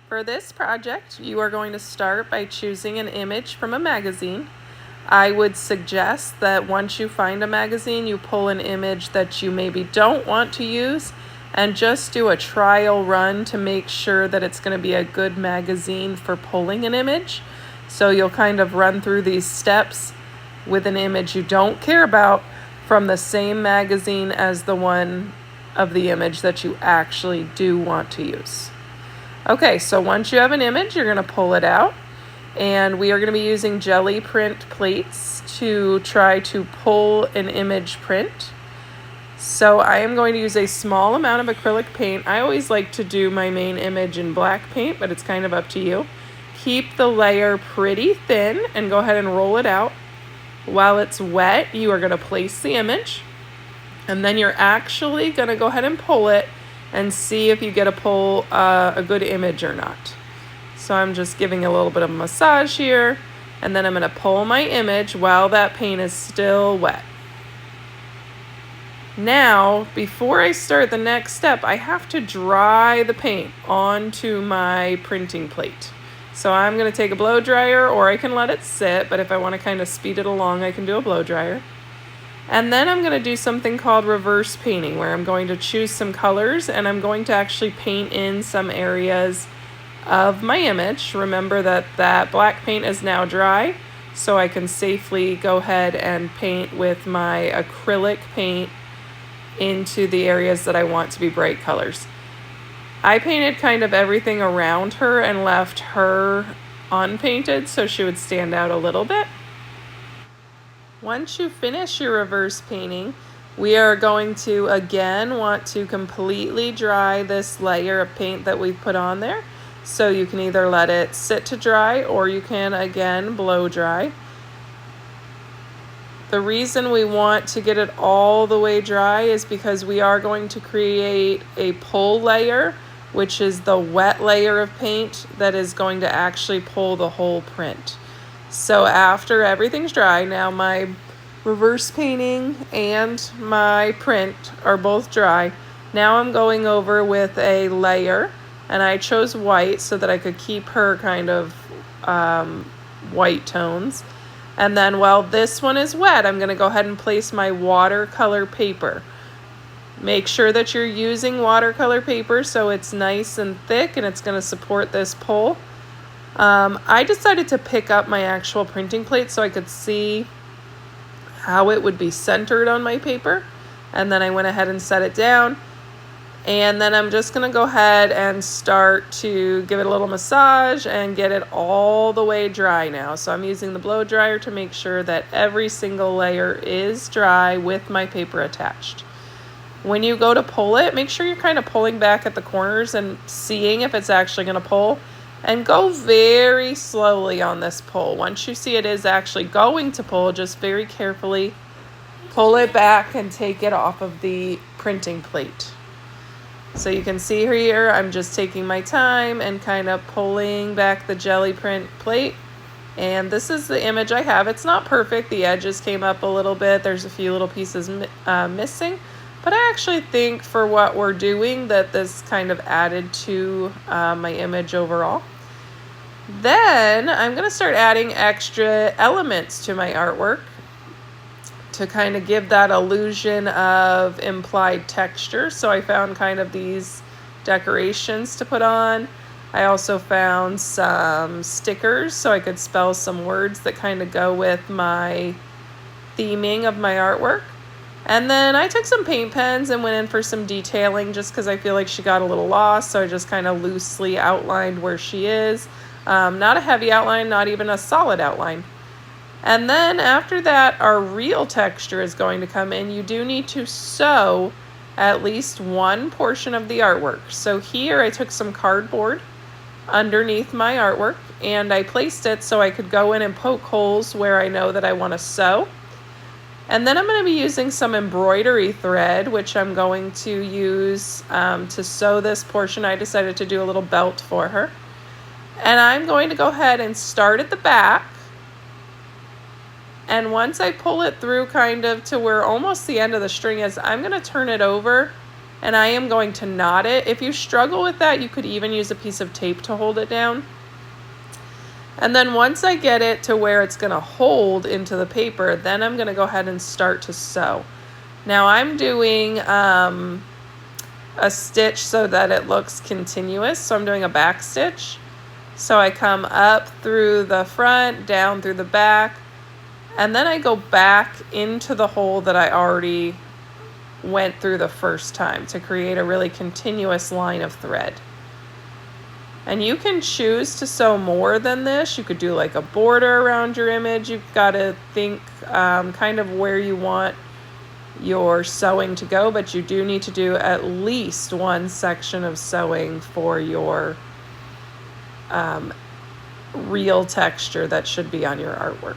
For this project, you are going to start by choosing an image from a magazine. I would suggest that once you find a magazine, you pull an image that you maybe don't want to use and just do a trial run to make sure that it's going to be a good magazine for pulling an image. So you'll kind of run through these steps with an image you don't care about from the same magazine as the one of the image that you actually do want to use. Okay, so once you have an image, you're going to pull it out, and we are going to be using Gelli print plates to try to pull an image print. So I am going to use a small amount of acrylic paint. I always like to do my main image in black paint, but it's kind of up to you. Keep the layer pretty thin and go ahead and roll it out. While it's wet, you are going to place the image, and then you're actually going to go ahead and pull it and see if you get to pull a good image or not. So I'm just giving a little bit of a massage here, and then I'm going to pull my image while that paint is still wet. Now, before I start the next step, I have to dry the paint onto my printing plate. So I'm going to take a blow dryer, or I can let it sit, but if I want to kind of speed it along, I can do a blow dryer. And then I'm going to do something called reverse painting, where I'm going to choose some colors and I'm going to actually paint in some areas of my image. Remember that that black paint is now dry, so I can safely go ahead and paint with my acrylic paint into the areas that I want to be bright colors. I painted kind of everything around her and left her unpainted so she would stand out a little bit. Once you finish your reverse painting, we are going to again want to completely dry this layer of paint that we've put on there. So you can either let it sit to dry, or you can again blow dry. The reason we want to get it all the way dry is because we are going to create a pull layer, which is the wet layer of paint that is going to actually pull the whole print. So after everything's dry, now my reverse painting and my print are both dry. Now I'm going over with a layer, and I chose white so that I could keep her kind of white tones. And then while this one is wet, I'm going to go ahead and place my watercolor paper. Make sure that you're using watercolor paper so it's nice and thick and it's going to support this pull. I decided to pick up my actual printing plate so I could see how it would be centered on my paper. And then I went ahead and set it down. And then I'm just going to go ahead and start to give it a little massage and get it all the way dry now. So I'm using the blow dryer to make sure that every single layer is dry with my paper attached. When you go to pull it, make sure you're kind of pulling back at the corners and seeing if it's actually going to pull. And go very slowly on this pull. Once you see it is actually going to pull, just very carefully pull it back and take it off of the printing plate. So you can see here, I'm just taking my time and kind of pulling back the Gelli print plate. And this is the image I have. It's not perfect. The edges came up a little bit. There's a few little pieces missing. But I actually think for what we're doing that this kind of added to my image overall. Then I'm going to start adding extra elements to my artwork to kind of give that illusion of implied texture. So I found kind of these decorations to put on. I also found some stickers so I could spell some words that kind of go with my theming of my artwork. And then I took some paint pens and went in for some detailing just because I feel like she got a little lost. So I just kind of loosely outlined where she is. Not a heavy outline, not even a solid outline. And then after that, our real texture is going to come in. You do need to sew at least one portion of the artwork. So here I took some cardboard underneath my artwork and I placed it so I could go in and poke holes where I know that I want to sew. And then I'm going to be using some embroidery thread, which I'm going to use to sew this portion. I decided to do a little belt for her. And I'm going to go ahead and start at the back. And once I pull it through kind of to where almost the end of the string is, I'm going to turn it over and I am going to knot it. If you struggle with that, you could even use a piece of tape to hold it down. And then once I get it to where it's going to hold into the paper, then I'm going to go ahead and start to sew. Now I'm doing a stitch so that it looks continuous. So I'm doing a back stitch. So I come up through the front, down through the back, and then I go back into the hole that I already went through the first time to create a really continuous line of thread. And you can choose to sew more than this. You could do like a border around your image. You've got to think kind of where you want your sewing to go, but you do need to do at least one section of sewing for your real texture that should be on your artwork.